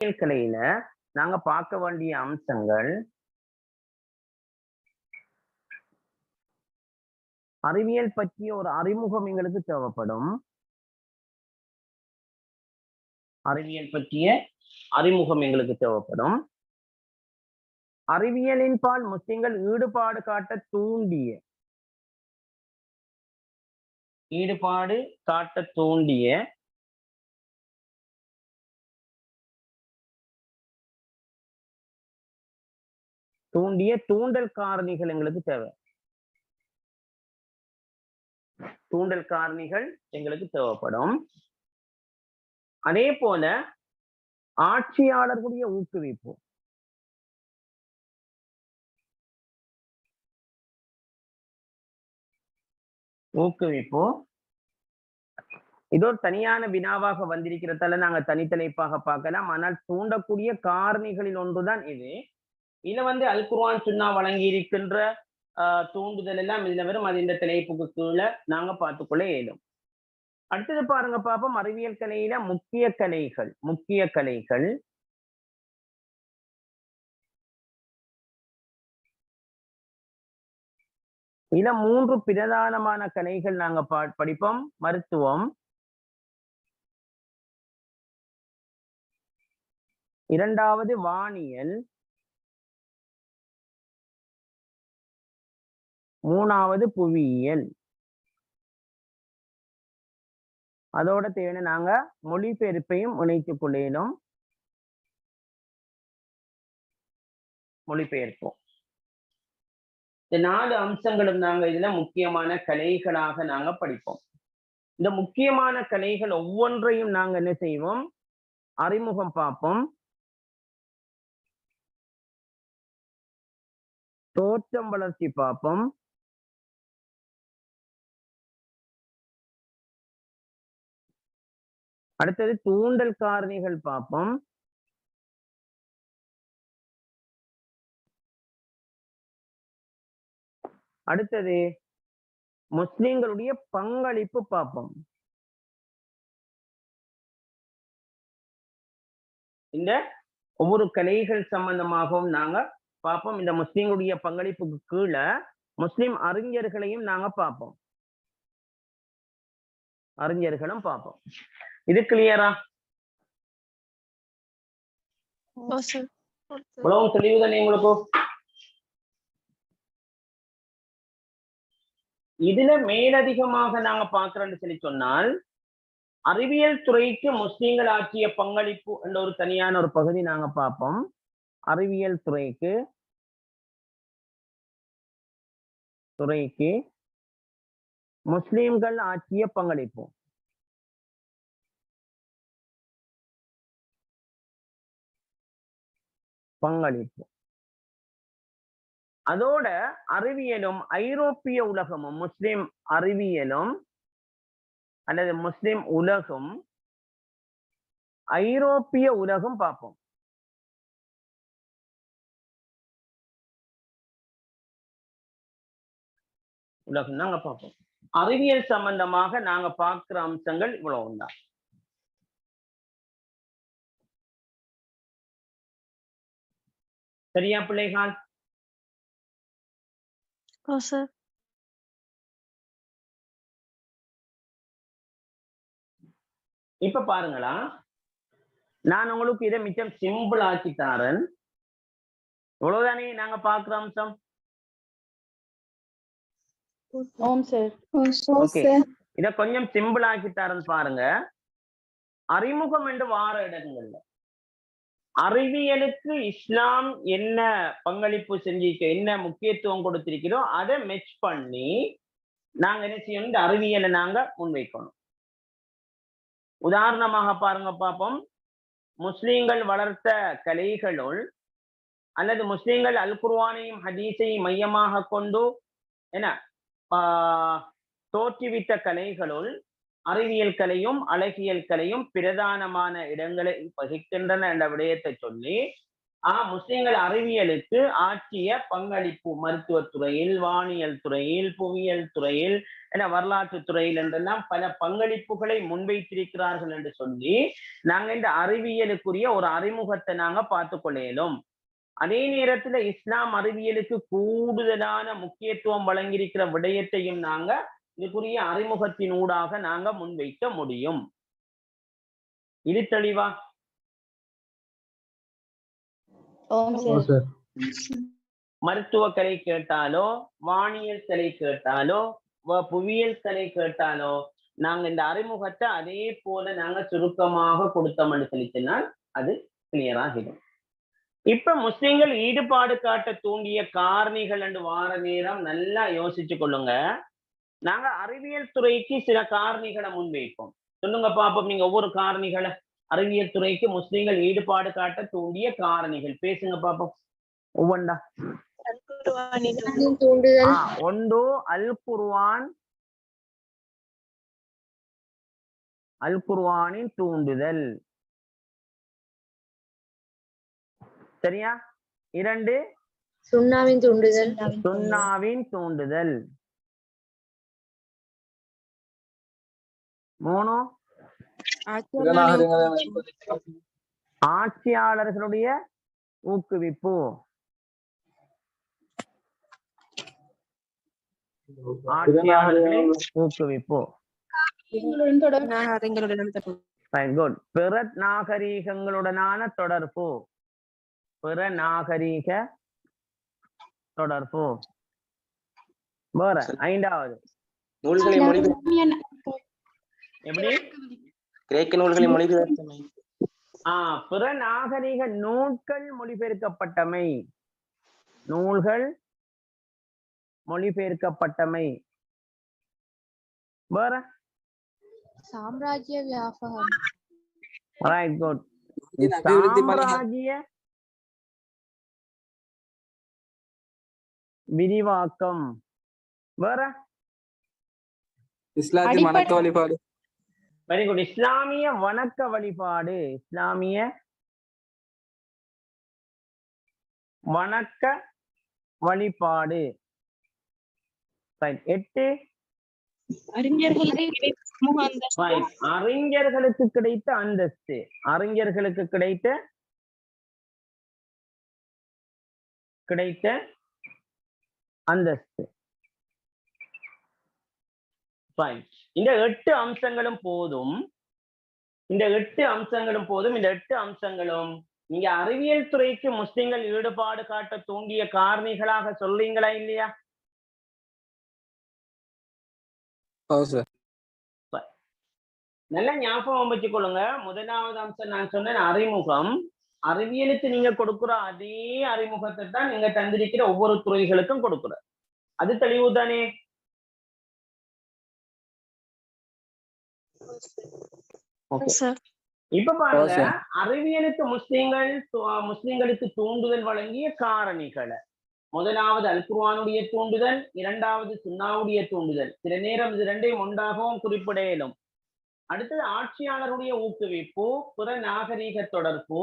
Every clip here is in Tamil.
கலையில நாங்க பார்க்க வேண்டிய அம்சங்கள் அறிவியல் பற்றிய ஒரு அறிமுகம் எங்களுக்கு தேவைப்படும். அறிவியல் பற்றிய அறிமுகம் எங்களுக்கு தேவைப்படும். அறிவியலின் பால் முஸ்லிம்கள் ஈடுபாடு காட்ட தூண்டிய தூண்டல் காரணிகள் எங்களுக்கு தேவை. தூண்டல் காரணிகள் எங்களுக்கு தேவைப்படும். அதே போல ஆட்சியாளர்களுடைய ஊக்குவிப்பு, இது ஒரு தனியான வினாவாக வந்திருக்கிறதால நாங்க தனித்தலைப்பாக பார்க்கலாம். ஆனால் தூண்டக்கூடிய காரணிகளில் ஒன்றுதான் இது. இதுல அல் குர்ஆன் சுன்னா வழங்கி இருக்கின்ற தூண்டுதல் எல்லாம் இதுல வரும். அது இந்த தலைப்புக்கு கீழே நாங்க பார்த்துக்கொள்ள இயலும். அடுத்தது பாருங்க பாப்போம். அறிவியல் கலையில முக்கிய கலைகள் இதுல 3 பிரதானமான கலைகள் நாங்க படிப்போம். மருத்துவம், இரண்டாவது வானியல், மூணாவது புவியியல். அதோட தேவை நாங்க மொழிபெயர்ப்பையும் இணைத்துக் கொள்ளேனும். மொழிபெயர்ப்போம். இந்த 4 அம்சங்களும் நாங்க இதுல முக்கியமான கலைகளாக நாங்க படிப்போம். இந்த முக்கியமான கலைகள் ஒவ்வொன்றையும் நாங்க என்ன செய்வோம், அறிமுகம் பார்ப்போம். தோற்றம் வளர்ச்சி பார்ப்போம். அடுத்தது தூண்டல் காரணிகள் பார்ப்போம். அடுத்தது முஸ்லிம்களுடைய பங்களிப்பு பார்ப்போம். இந்த ஒவ்வொரு கலைகள் சம்பந்தமாகவும் நாங்க பார்ப்போம். இந்த முஸ்லிம்களுடைய பங்களிப்புக்கு கீழே முஸ்லிம் அறிஞர்களையும் நாங்க பார்ப்போம். அறிஞர்களும் பார்ப்போம். இது கிளியரா? இவ்வளவு தெளிவுதானே உங்களுக்கு? இதுல மேலதிகமாக நாங்க பார்க்கிறோம்னு சொல்லி சொன்னால், அறிவியல் துறைக்கு முஸ்லிம்கள் ஆற்றிய பங்களிப்பு என்ற ஒரு தனியான ஒரு பகுதி நாங்க பார்ப்போம். அறிவியல் துறைக்கு முஸ்லிம்கள் ஆற்றிய பங்களிப்பு. அதோட அறிவியலும் ஐரோப்பிய உலகமும், முஸ்லிம் அறிவியலும் அல்லது முஸ்லிம் உலகம் ஐரோப்பிய உலகம் பார்ப்போம். உலகம் நாங்க பார்ப்போம். அறிவியல் சம்பந்தமாக நாங்க பார்க்கிற அம்சங்கள் இவ்வளவுதான். சரியா பிள்ளைகள்? இப்ப பாருங்களா, நான் உங்களுக்கு இதை மிச்சம் சிம்பிள் ஆக்கி தாரேன். இவ்வளவுதானே நாங்க பார்க்கிற அம்சம். இத கொஞ்சம் சிம்பிள் ஆக்கி தரேன் பாருங்க. அறிமுகம் என்று வார இடங்கள்ல அறிவியலுக்கு இஸ்லாம் என்ன பங்களிப்பு செஞ்சிருக்க, என்ன முக்கியத்துவம் கொடுத்திருக்கிறோம், அதை மெச் பண்ணி நாங்க என்ன செய்யணும், இந்த அறிவியலை நாங்க முன்வைக்கணும். உதாரணமாக பாருங்க பார்ப்போம். முஸ்லிம்கள் வளர்த்த கலைகளுள் அல்லது முஸ்லிம்கள் அல் குர்ஆனையும் ஹதீஸையும் மையமாக கொண்டு என்ன தோற்றுவித்த கலைகளுள் அறிவியல் கலையும் அழகியல் கலையும் பிரதானமான இடங்களை வகிக்கின்றன என்ற விடயத்தை சொல்லி முஸ்லிம்கள் அறிவியலுக்கு ஆற்றிய பங்களிப்பு மருத்துவத்துறையில், வானியல் துறையில், புவியியல் துறையில், வரலாற்று துறையில் என்றெல்லாம் பல பங்களிப்புகளை முன்வைத்திருக்கிறார்கள் என்று சொல்லி நாங்க இந்த அறிவியலுக்குரிய ஒரு அறிமுகத்தை நாங்க பார்த்து கொள்ளையிலும். அதே நேரத்துல இஸ்லாம் அறிவியலுக்கு கூடுதலான முக்கியத்துவம் வழங்கியிருக்கிற விடயத்தையும் நாங்க இதுக்குரிய அறிமுகத்தின் ஊடாக நாங்க முன்வைக்க முடியும். இது தெளிவா? மருத்துவ கலை கேட்டாலோ, வானியல் கலை கேட்டாலோ, புவியியல் கலை கேட்டாலோ நாங்க இந்த அறிமுகத்தை அதே போல நாங்க சுருக்கமாக கொடுத்தோம்னு சொல்லிச்சுனால் அது கிளியர் ஆகிடும். இப்ப முஸ்லிம்கள் ஈடுபாடு காட்ட தூண்டிய காரணிகள் என்று வார நேரம் நல்லா யோசிச்சு கொள்ளுங்க. நாங்க அறிவியல் துறைக்கு சில காரணிகளை முன்வைப்போம். சொல்லுங்க பாப்போம், நீங்க ஒவ்வொரு காரணிகளை அறிவியல் துறைக்கு முஸ்லிம்கள் ஈடுபாடு காட்ட தூண்டிய காரணிகள் பேசுங்க பாப்போம் ஒவ்வொன்றா. ஒன்று அல் குர்ஆனின் தூண்டுதல், சரியா? 2 சுன்னாவின் தூண்டுதல். 3 ஆட்சியாளர்களுடைய ஊக்குவிப்பு. 5 பிற நாகரீகங்களுடனான தொடர்பு. வேற 5வது எப்படி கிரேக்க நூல்களை மொழிபெயர்த்தமை. பிற நாகரீக நூல்கள் மொழிபெயர்க்கப்பட்டமை. வேற சாம்ராஜ்ய வியாபகம். Right, good. சாம்ராஜ்ய விரிவாக்கம். வேற இஸ்லாத்தின் வணக்க வழிபாடு. Very good. இஸ்லாமிய வணக்க வழிபாடு. 8 அறிஞர்களுக்கு கிடைத்த அந்தஸ்து. இந்த 8 அம்சங்களும் போதும். இந்த 8 அம்சங்களும் நீங்க அறிவியல் துறைக்கு முஸ்லிம்கள் ஈடுபாடு காட்ட தூண்டிய காரணிகளாக சொல்றீங்களா இல்லையா? நல்லா ஞாபகம் வச்சுக்கொள்ளுங்க. முதலாவது அம்சம் நான் சொன்னேன் அறிமுகம். அறிவியலுக்கு நீங்க கொடுக்குற அதே அறிமுகத்தை தான் நீங்க தந்திருக்கிற ஒவ்வொரு துறைகளுக்கும் கொடுக்குற. அது தெளிவு தானே? இப்ப பாருங்க, அறிவியலுக்கு முஸ்லிம்களுக்கு தூண்டுதல் வழங்கிய காரணிகளை. முதலாவது அல் குர்ஆனுடைய தூண்டுதல், 2வது சுன்னாவுடைய தூண்டுதல். சில நேரம் இது 2ஐயும் ஒன்றாகவும் குறிப்பிட இயலும். அடுத்தது ஆட்சியாளருடைய ஊக்குவிப்பு, பிற நாகரீக தொடர்பு,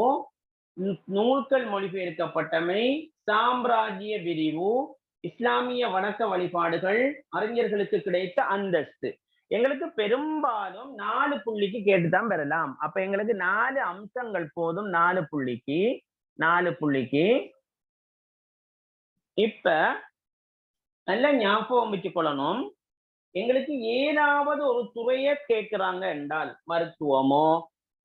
நூல்கள் மொழிபெயர்க்கப்பட்டமை, சாம்ராஜ்ய விரிவு, இஸ்லாமிய வணக்க வழிபாடுகள், அறிஞர்களுக்கு கிடைத்த அந்தஸ்து. எங்களுக்கு பெரும்பாலும் 4 புள்ளிக்கு கேட்டுதான் பெறலாம். அப்ப எங்களுக்கு 4 அம்சங்கள் போதும். 4 புள்ளிக்கு. இப்ப நல்ல ஞாபகம் வச்சுக்கொள்ளணும். எங்களுக்கு ஏதாவது ஒரு துறையை கேட்கிறாங்க என்றால், மருத்துவமோ,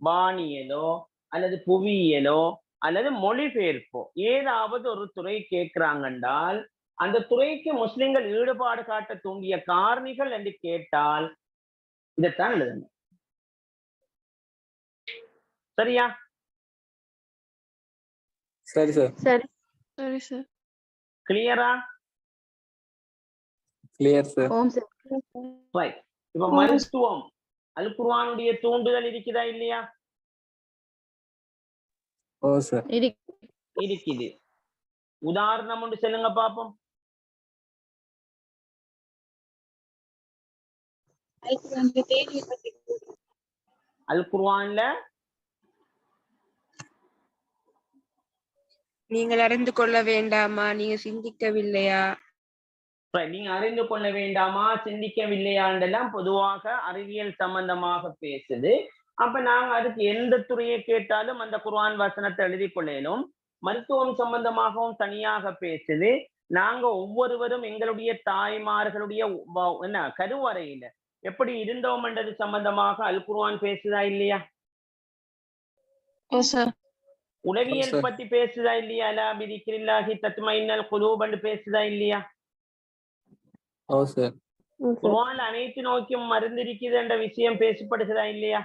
வானியலோ, அல்லது புவியியலோ, அல்லது மொழிபெயர்ப்போ, ஏதாவது ஒரு துறை கேட்கிறாங்க என்றால் அந்த துறைக்கு முஸ்லிம்கள் ஈடுபாடு காட்ட தூண்டிய காரணிகள் என்று கேட்டால் இதைத்தான் எழுதணும். சரியா? சரி சார். கிளியரா? Clear sir. ரைட். இப்ப மருத்துவம், அல் குர்ஆனுடைய தூண்டுதல் இருக்குதா இல்லையா? இருக்குது. உதாரணம் ஒன்று சொல்லுங்க பாப்போம். அல் குர்ஆன்ல நீங்கள் அறிந்து கொள்ள வேண்டாமா, நீங்க சிந்திக்கவில்லையா? நீங்க அறிந்து கொள்ள வேண்டாமா, சிந்திக்கவில்லையாண்டெல்லாம் பொதுவாக அறிவியல் சம்பந்தமாக பேசுது. அப்ப நாங்க அதுக்கு எந்த துறையை கேட்டாலும் அந்த குர்ஆன் வசனத்தை எழுதி கொள்ளலும். மருத்துவம் சம்பந்தமாகவும் தனியாக பேசுது. நாங்க ஒவ்வொருவரும் எங்களுடைய தாய்மார்களுடைய என்ன கருவறையில எப்படி இருந்தோம் என்றது சம்பந்தமாக அல் குர்ஆன் பேசுதா இல்லையா? உளவியல் பத்தி பேசுதா இல்லையா? அலா பிதிக்ரில்லாஹி தத்மைன்னல் குலூப் என்று பேசுதா இல்லையா? குர்ஆன் அனைத்து நோக்கியும் மருந்து இருக்குது என்ற விஷயம் பேசப்படுகிறதா இல்லையா?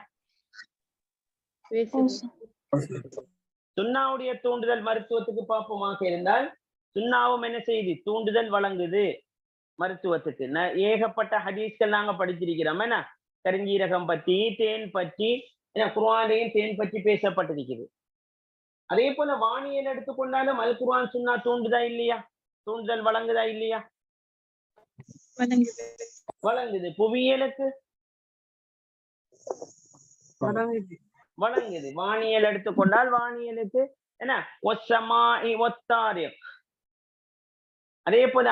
சுன்னாவுடைய தூண்டுதல் மருத்துவத்துக்கு பார்ப்போமாக இருந்தால் சுன்னாவும் என்ன செய்யுது? தூண்டுதல் வழங்குது மருத்துவத்துக்கு. ஏகப்பட்ட ஹதீஸ்கள் நாங்க படிச்சிருக்கிறோம். என்ன கருஞ்சீரகம் பற்றி, தேன் பற்றி, குர்ஆன்லையும் தேன் பற்றி பேசப்பட்டிருக்குது. அதே போல வானியல் எடுத்துக்கொண்டாலும் அல் குர்ஆன் சுன்னா தூண்டுதா இல்லையா? தூண்டுதல் வழங்குதா இல்லையா? வழங்குது. புவியியலுக்கு வழங்குது. வானியல் எடுத்துக்கொண்டால் வானியலுக்கு என்ன ஒஸ்ஸமாஇ வத்தாரிக். அதே போல